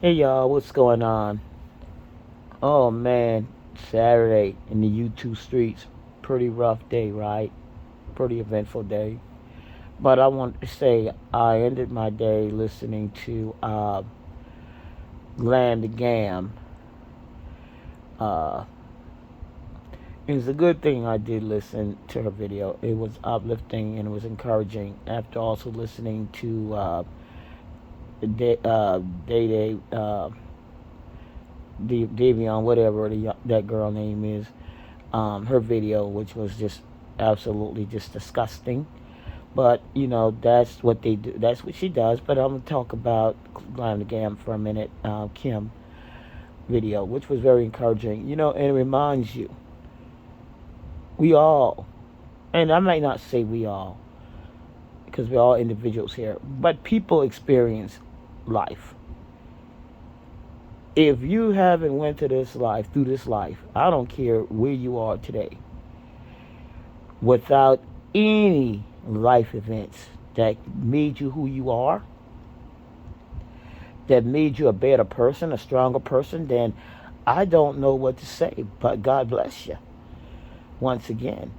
Hey y'all, what's going on? Oh man, Saturday in the U2 streets. Pretty rough day, right? Pretty eventful day. But I want to say I ended my day listening to Glam the Gam. Uh, it was a good thing I did listen to her video. It was uplifting and it was encouraging. After also listening to Day Day, Davion, whatever that girl name is, her video, which was just absolutely just disgusting. But that's what they do. That's what she does. But I'm gonna talk about Glam the Gam for a minute. Kim video, which was very encouraging. And it reminds you, we all, and I might not say we all, because we're all individuals here, but people experience life. If you haven't went to this life through this life, I don't care where you are today, without any life events that made you who you are, that made you a better person, a stronger person, then I don't know what to say. But God bless you once again,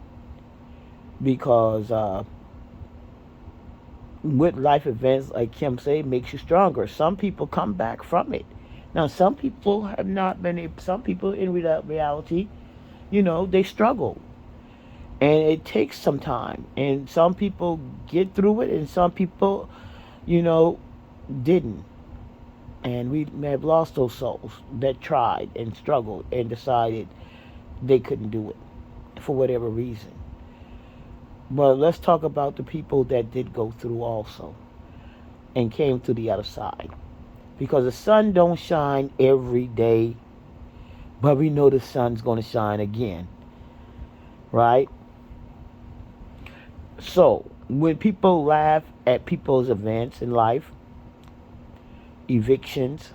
because with life events, like Kim say, makes you stronger. Some people come back from it. Now, some people have not been. Some people in reality, they struggle, and it takes some time. And some people get through it, and some people, you know, didn't. And we may have lost those souls that tried and struggled and decided they couldn't do it for whatever reason. But let's talk about the people that did go through also and came to the other side. Because the sun don't shine every day, but we know the sun's going to shine again, right? So when people laugh at people's events in life, evictions,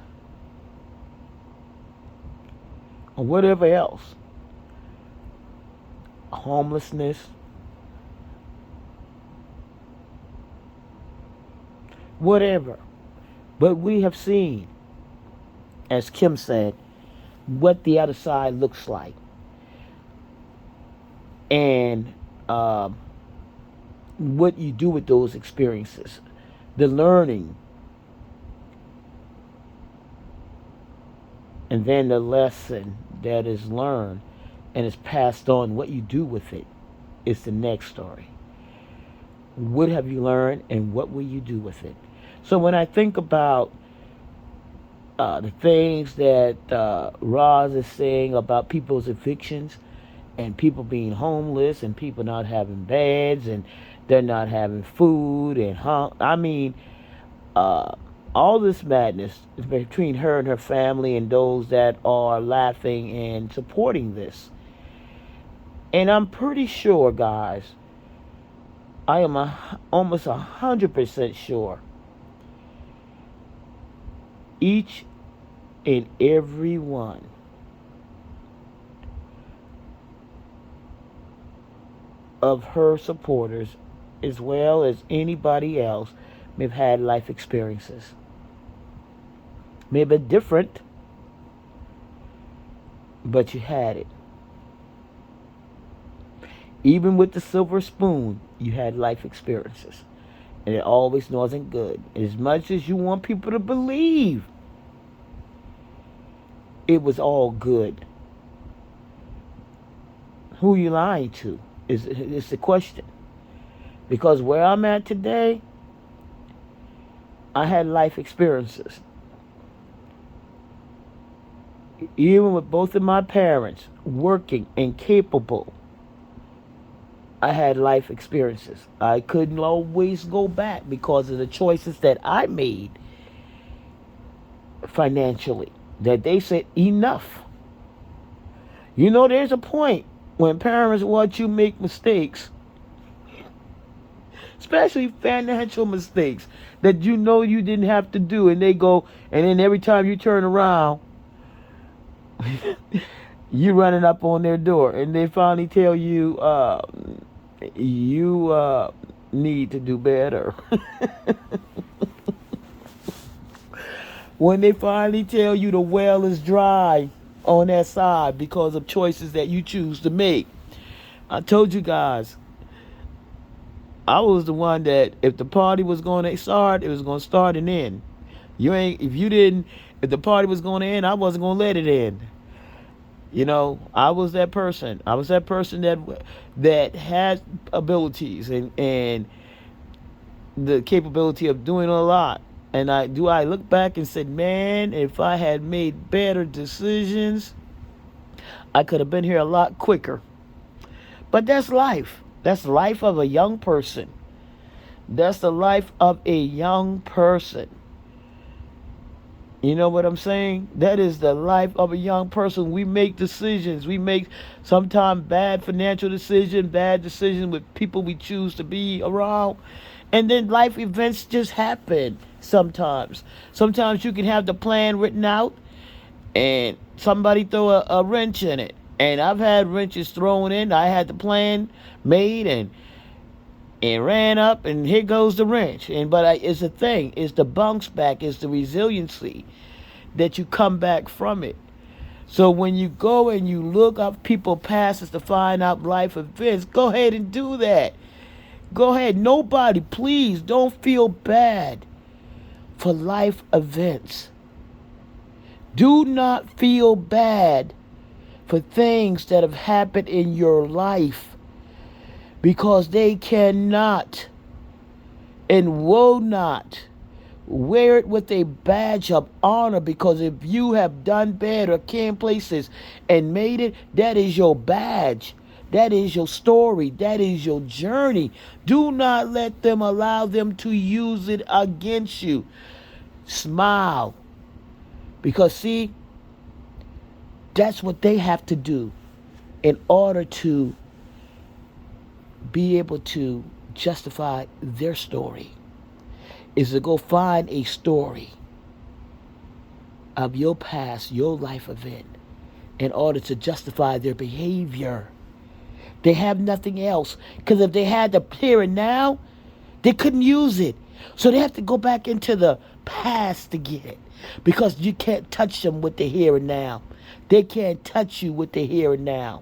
or whatever else, homelessness, whatever. But we have seen, as Kim said, what the other side looks like. And what you do with those experiences, the learning, and then the lesson that is learned and is passed on, what you do with it is the next story. What have you learned and what will you do with it? So when I think about the things that Roz is saying about people's evictions and people being homeless and people not having beds and they're not having food and I mean, uh, all this madness is between her and her family and those that are laughing and supporting this. And I'm pretty sure, guys, I am almost 100% sure each and every one of her supporters, as well as anybody else, may have had life experiences. Maybe different, but you had it. Even with the silver spoon, you had life experiences. And it always wasn't good. As much as you want people to believe it was all good, who you lying to is the question. Because where I'm at today, I had life experiences. Even with both of my parents working and capable, I had life experiences. I couldn't always go back because of the choices that I made financially. That they said, enough. There's a point when parents watch you make mistakes, especially financial mistakes, that you didn't have to do, and they go, and then every time you turn around, you running up on their door, and they finally tell you, you need to do better. When they finally tell you the well is dry on that side because of choices that you choose to make. I told you guys, I was the one that if the party was going to start, it was going to start and end. If the party was going to end, I wasn't going to let it end. I was that person. I was that person that had abilities and the capability of doing a lot. And I look back and said, man, if I had made better decisions, I could have been here a lot quicker. But that's life. That's life of a young person. That's the life of a young person. You know what I'm saying? That is the life of a young person. We make decisions. We make sometimes bad financial decisions, bad decisions with people we choose to be around. And then life events just happen sometimes. Sometimes you can have the plan written out and somebody throw a wrench in it. And I've had wrenches thrown in. I had the plan made and ran up, and here goes the wrench. It's the thing. It's the bounce back. It's the resiliency that you come back from it. So when you go and you look up people passes to find out life events, go ahead and do that. Go ahead. Nobody, please don't feel bad for life events. Do not feel bad for things that have happened in your life, because they cannot and will not wear it with a badge of honor. Because if you have done bad or came places and made it, that is your badge. That is your story. That is your journey. Do not let them allow them to use it against you. Smile. Because see, that's what they have to do in order to be able to justify their story, is to go find a story of your past, your life event, in order to justify their behavior. They have nothing else. Because if they had the here and now, they couldn't use it. So they have to go back into the past to get it. Because you can't touch them with the here and now. They can't touch you with the here and now.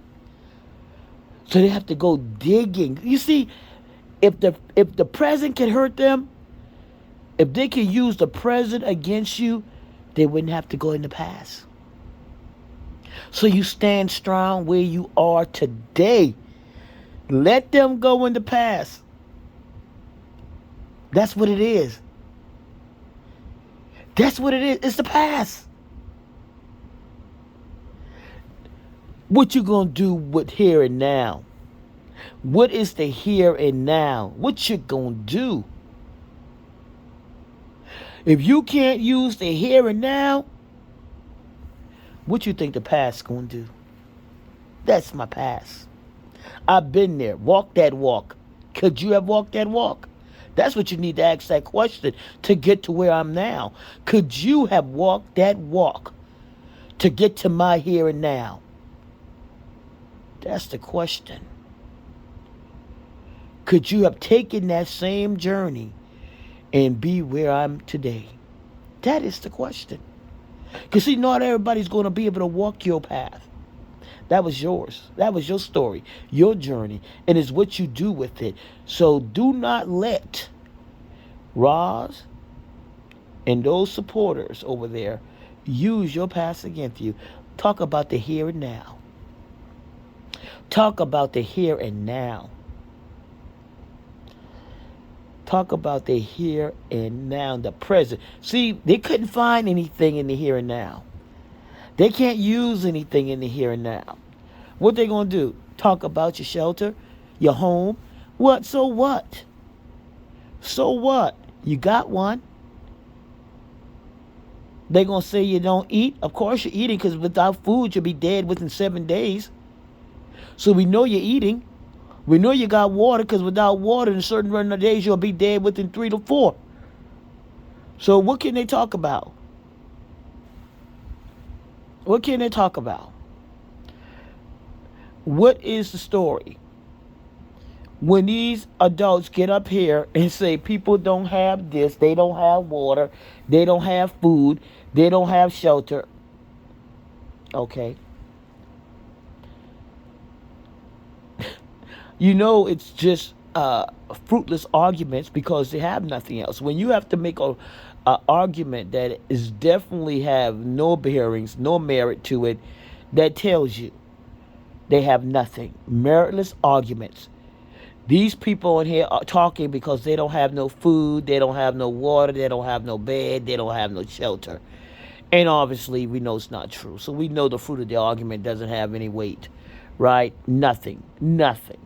So they have to go digging. You see, if the present can hurt them, if they can use the present against you, they wouldn't have to go in the past. So you stand strong where you are today. Let them go in the past. That's what it is. That's what it is. It's the past. What you gonna do with here and now? What is the here and now? What you gonna do? If you can't use the here and now, what you think the past gonna do? That's my past. I've been there. Walk that walk. Could you have walked that walk? That's what you need to ask that question to get to where I'm now. Could you have walked that walk to get to my here and now? That's the question. Could you have taken that same journey and be where I'm today? That is the question. Because see, not everybody's going to be able to walk your path. That was yours. That was your story, your journey, and it's what you do with it. So do not let Roz and those supporters over there use your past against you. Talk about the here and now. Talk about the here and now. Talk about the here and now, the present. See, they couldn't find anything in the here and now. They can't use anything in the here and now. What they gonna do? Talk about your shelter, your home. What? So what? So what? You got one. They gonna say you don't eat? Of course you're eating, because without food you'll be dead within 7 days. So we know you're eating. We know you got water, because without water in a certain run of days you'll be dead within 3 to 4. So what can they talk about? What can they talk about? What is the story? When these adults get up here and say people don't have this, they don't have water, they don't have food, They don't have shelter. Okay. You know, it's just fruitless arguments because they have nothing else. When you have to make a argument that is definitely have no bearings, no merit to it, that tells you they have nothing. Meritless arguments. These people in here are talking because they don't have no food, they don't have no water, they don't have no bed, they don't have no shelter. And obviously, we know it's not true. So we know the fruit of the argument doesn't have any weight, right? Nothing. Nothing.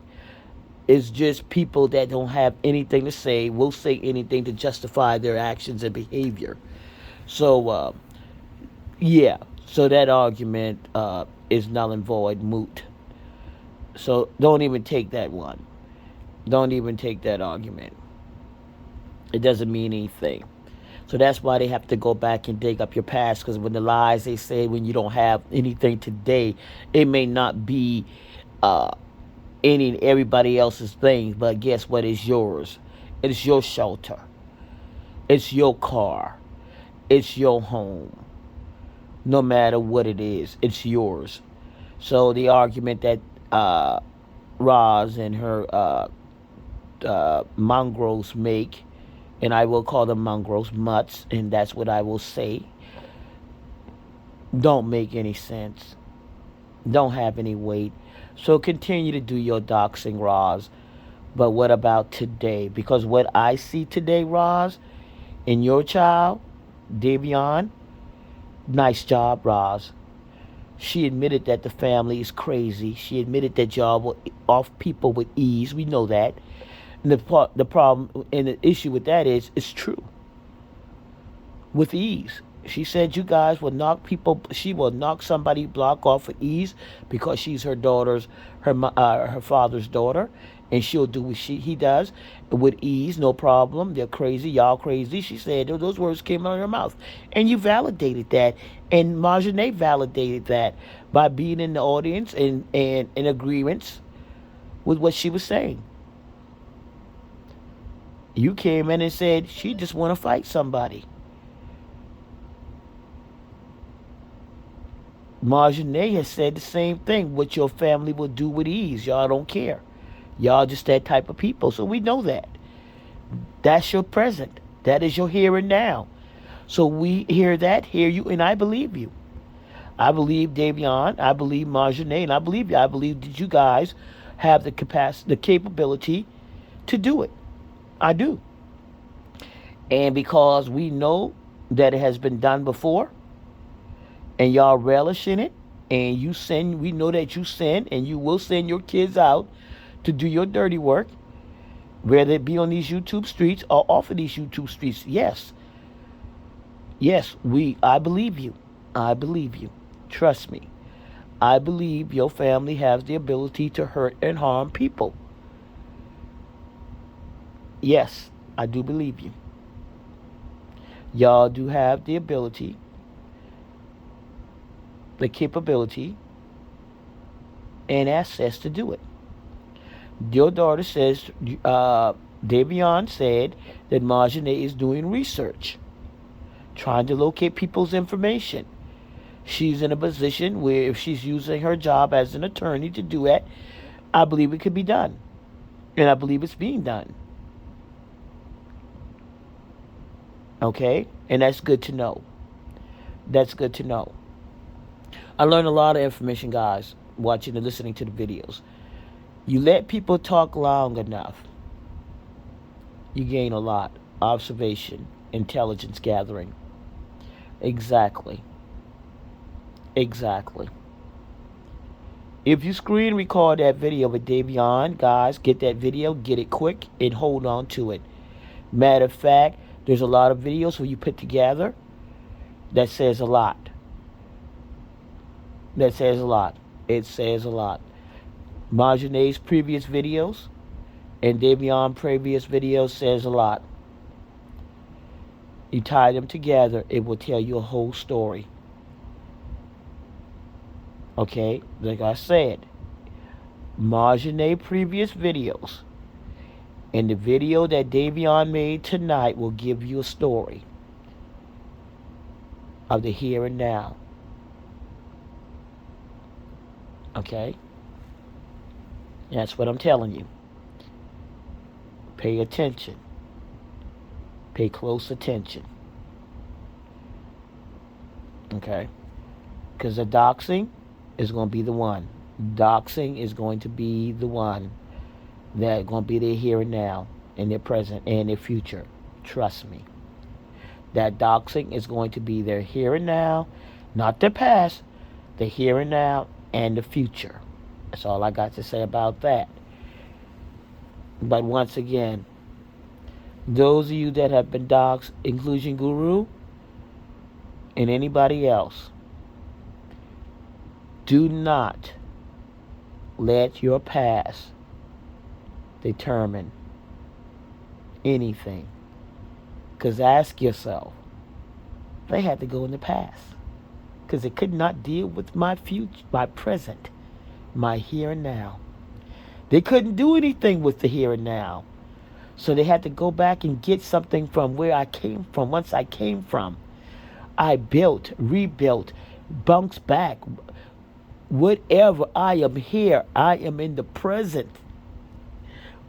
It's just people that don't have anything to say, will say anything to justify their actions and behavior. So, yeah. So that argument is null and void, moot. So don't even take that one. Don't even take that argument. It doesn't mean anything. So that's why they have to go back and dig up your past. Because when the lies they say when you don't have anything today, it may not be uh, any and everybody else's thing, but guess what? It's yours. It's your shelter. It's your car. It's your home. No matter what it is, it's yours. So the argument that Roz and her mongrels make, and I will call them mongrels, mutts, and that's what I will say, don't make any sense. Don't have any weight. So continue to do your doxing, Roz. But what about today? Because what I see today, Roz, in your child, Davion, nice job, Roz. She admitted that the family is crazy. She admitted that y'all were off people with ease. We know that. And the problem and the issue with that is it's true. With ease. She said you guys will knock people. She will knock somebody block off with ease because she's her father's daughter, and she'll do what he does with ease, no problem. They're crazy, y'all crazy. She said those words came out of her mouth, and you validated that, and Marjane validated that by being in the audience and in agreement with what she was saying. You came in and said she just want to fight somebody. Marjane has said the same thing. What your family will do with ease. Y'all don't care. Y'all just that type of people. So we know that. That's your present. That is your here and now. So we hear that, hear you, and I believe you. I believe Davion. I believe Marjane, and I believe you. I believe that you guys have the capacity, the capability to do it. I do. And because we know that it has been done before, and y'all relish in it, and we know that you send, and you will send your kids out to do your dirty work, whether it be on these YouTube streets or off of these YouTube streets. Yes. Yes, I believe you. I believe you. Trust me. I believe your family has the ability to hurt and harm people. Yes, I do believe you. Y'all do have the ability, the capability, and access to do it. Your daughter says, Davion said that Marjane is doing research, trying to locate people's information. She's in a position where if she's using her job as an attorney to do that, I believe it could be done. And I believe it's being done. Okay? And that's good to know. That's good to know. I learned a lot of information, guys, watching and listening to the videos. You let people talk long enough, you gain a lot. Observation, intelligence gathering. Exactly. Exactly. If you screen record that video with Davion, guys, get that video, get it quick, and hold on to it. Matter of fact, there's a lot of videos where you put together that says a lot. That says a lot. It says a lot. Marjane's previous videos and Davion previous videos says a lot. You tie them together, it will tell you a whole story. Okay, like I said, Marjane previous videos and the video that Davion made tonight will give you a story. of the here and now. Okay? That's what I'm telling you. Pay attention. Pay close attention. Okay? Because the doxing is going to be the one. Doxing is going to be the one that's going to be their here and now, in their present, and their future. Trust me. That doxing is going to be their here and now, not their past, the here and now and the future. That's all I got to say about that. But once again, those of you that have been doxed, Inclusion Guru, and anybody else, do not let your past determine anything. Because ask yourself, they had to go in the past. Because they could not deal with my future, my present, my here and now. They couldn't do anything with the here and now. So they had to go back and get something from where I came from. Once I came from, I built, rebuilt, bounced back. Whatever, I am here. I am in the present.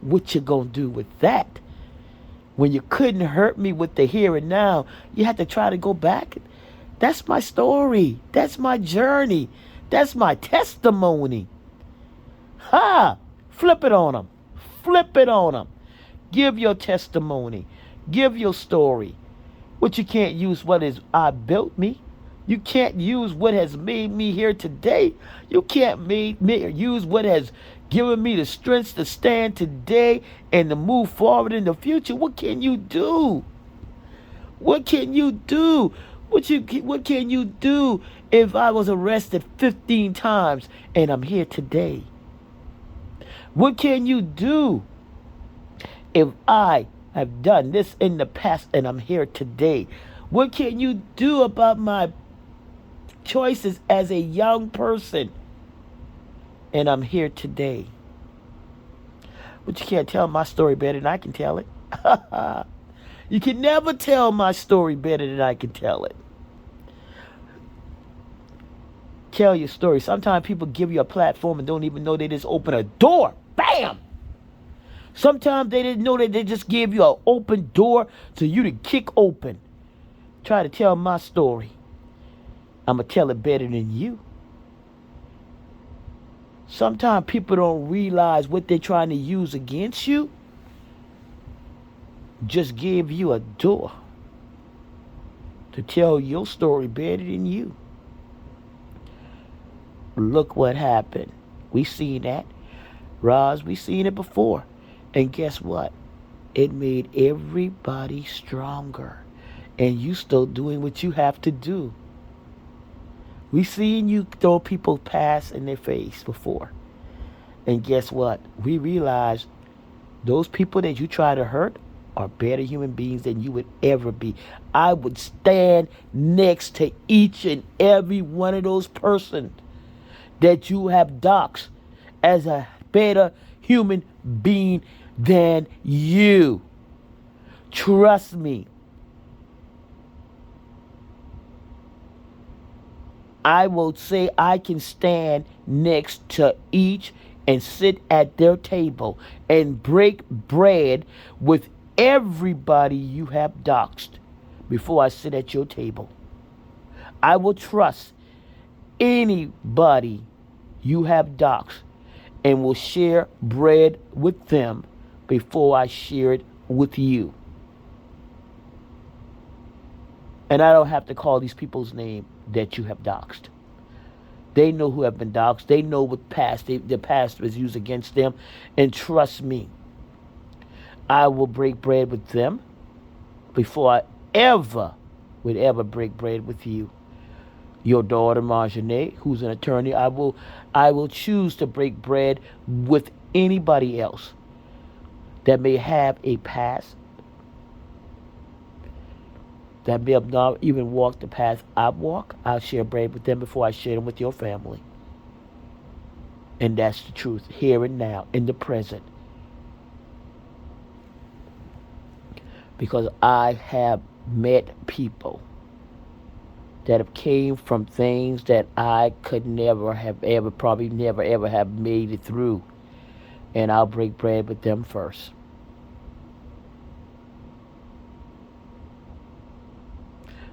What you gonna do with that? When you couldn't hurt me with the here and now, you had to try to go back. That's my story. That's my journey. That's my testimony. Ha! Flip it on them. Flip it on them. Give your testimony. Give your story. But you can't use what is I built me. You can't use what has made me here today. You can't use what has given me the strength to stand today and to move forward in the future. What can you do? What can you do? What can you do if I was arrested 15 times and I'm here today? What can you do if I have done this in the past and I'm here today? What can you do about my choices as a young person and I'm here today? But you can't tell my story better than I can tell it. You can never tell my story better than I can tell it. Tell your story. Sometimes people give you a platform and don't even know they just open a door. Bam! Sometimes they didn't know that they just gave you an open door to you to kick open. Try to tell my story. I'm going to tell it better than you. Sometimes people don't realize what they're trying to use against you. Just gave you a door to tell your story better than you. Look what happened. We seen that. Roz, we seen it before. And guess what? It made everybody stronger. And you still doing what you have to do. We seen you throw people past in their face before. And guess what? We realized those people that you try to hurt are better human beings than you would ever be. I would stand next to each and every one of those persons that you have doxed as a better human being than you. Trust me. I will say I can stand next to each and sit at their table and break bread with everybody you have doxed before I sit at your table. I will trust anybody you have doxed and will share bread with them before I share it with you. And I don't have to call these people's name that you have doxed. They know who have been doxed. They know what the past was used against them. And trust me, I will break bread with them before I would ever break bread with you. Your daughter Marjane, who's an attorney, I will choose to break bread with anybody else that may have a past, that may have not even walked the path I walk. I'll share bread with them before I share them with your family. And that's the truth, here and now, in the present. Because I have met people that have came from things that I could never have ever, probably never ever have made it through. And I'll break bread with them first.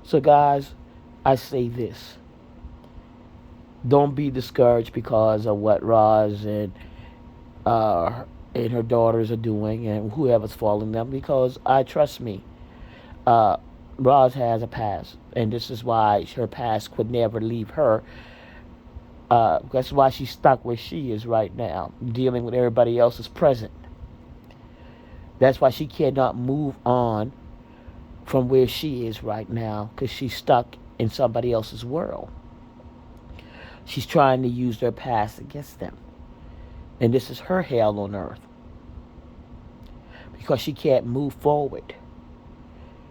So, guys, I say this: don't be discouraged because of what Roz uh, and her daughters are doing, and whoever's following them. Because I trust me, uh, Roz has a past, and this is why her past could never leave her. That's why she's stuck where she is right now, dealing with everybody else's present. That's why she cannot move on from where she is right now, because she's stuck in somebody else's world. She's trying to use their past against them. And this is her hell on earth because she can't move forward.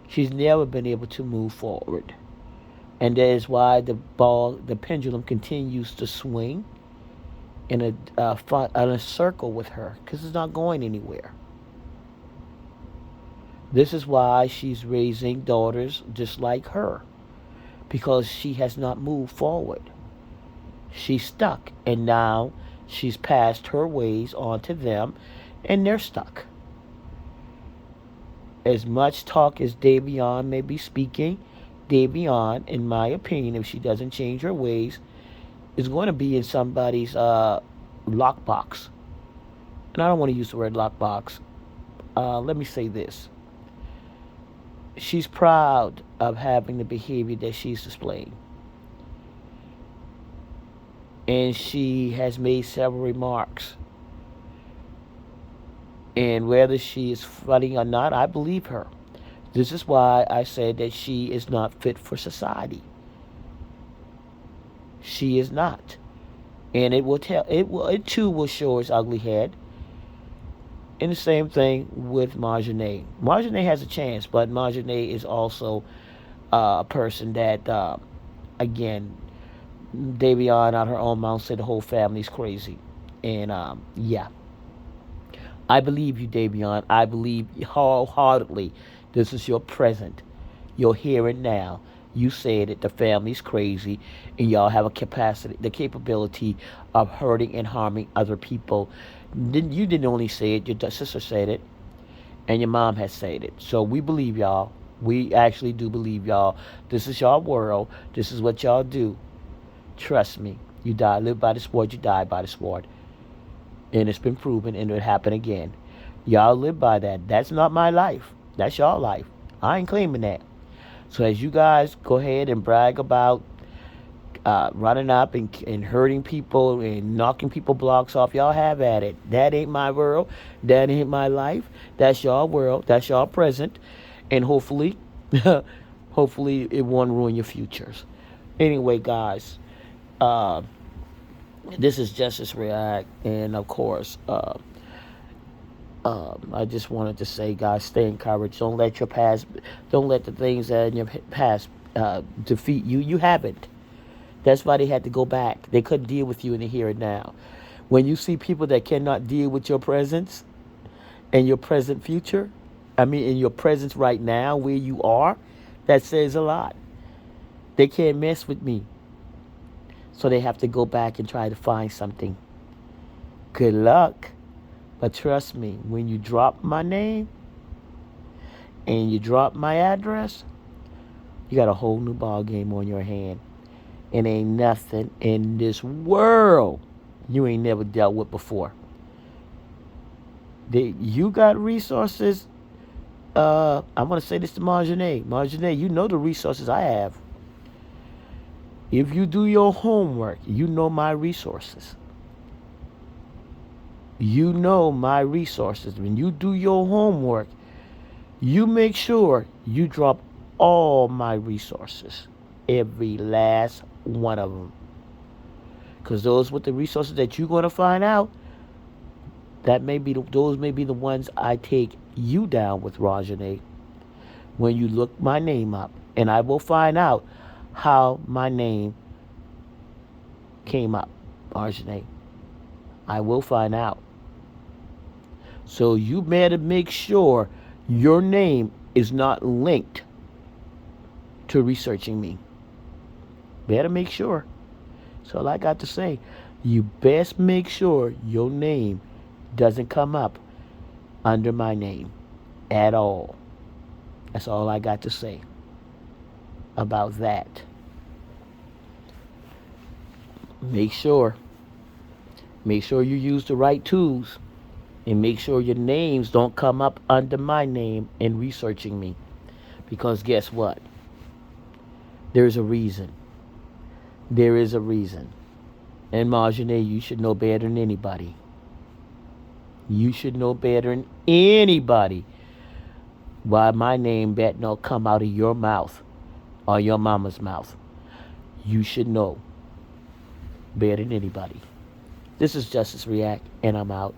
She's never been able to move forward. And that is why the pendulum continues to swing in a circle with her, because it's not going anywhere. This is why she's raising daughters just like her, because she has not moved forward. She's stuck, and now she's passed her ways on to them, and they're stuck. As much talk as Davion may be speaking, Davion, in my opinion, if she doesn't change her ways, is going to be in somebody's lockbox. And I don't want to use the word lockbox. Let me say this. She's proud of having the behavior that she's displaying. And she has made several remarks. And whether she is funny or not, I believe her. This is why I said that she is not fit for society. She is not. And it too will show its ugly head. And the same thing with Marjane. Marjane has a chance, but Marjane is also a person that, again, Davion out her own mouth said the whole family's crazy. And yeah. I believe you, Davion. I believe wholeheartedly this is your present. You're here and now. You said it, the family's crazy, and y'all have a capacity, the capability of hurting and harming other people. You didn't only say it, your sister said it, and your mom has said it. So we believe y'all. We actually do believe y'all. This is y'all world. This is what y'all do. Trust me. You live by the sword, you die by the sword. And it's been proven, and it'll happen again. Y'all live by that. That's not my life. That's y'all life. I ain't claiming that. So as you guys go ahead and brag about running up and hurting people and knocking people blocks off, y'all have at it. That ain't my world. That ain't my life. That's y'all world. That's y'all present. And hopefully, hopefully it won't ruin your futures. Anyway, guys, this is Justice React, and of course, I just wanted to say, guys, stay encouraged. Don't let your past, don't let the things that in your past defeat you. You haven't. That's why they had to go back. They couldn't deal with you in the here and now. When you see people that cannot deal with your presence and your present future, in your presence right now, where you are, that says a lot. They can't mess with me. So they have to go back and try to find something. Good luck. But trust me, when you drop my name and you drop my address, you got a whole new ball game on your hand. And ain't nothing in this world you ain't never dealt with before. You got resources. I'm going to say this to Marjane. Marjane, you know the resources I have. If you do your homework, you know my resources. You know my resources. When you do your homework, you make sure you drop all my resources. Every last one of them. Because those with the resources that you're going to find out, those may be the ones I take you down with, Rajane. When you look my name up. And I will find out how my name came up, Rajane. I will find out. So you better make sure your name is not linked to researching me. Better make sure. So all I got to say, you best make sure your name doesn't come up under my name at all. That's all I got to say about that. Make sure. Make sure you use the right tools and make sure your names don't come up under my name in researching me. Because guess what? There's a reason. There is a reason. And Marjorie, you should know better than anybody. You should know better than anybody why my name better not come out of your mouth or your mama's mouth. You should know better than anybody. This is Justice React, and I'm out.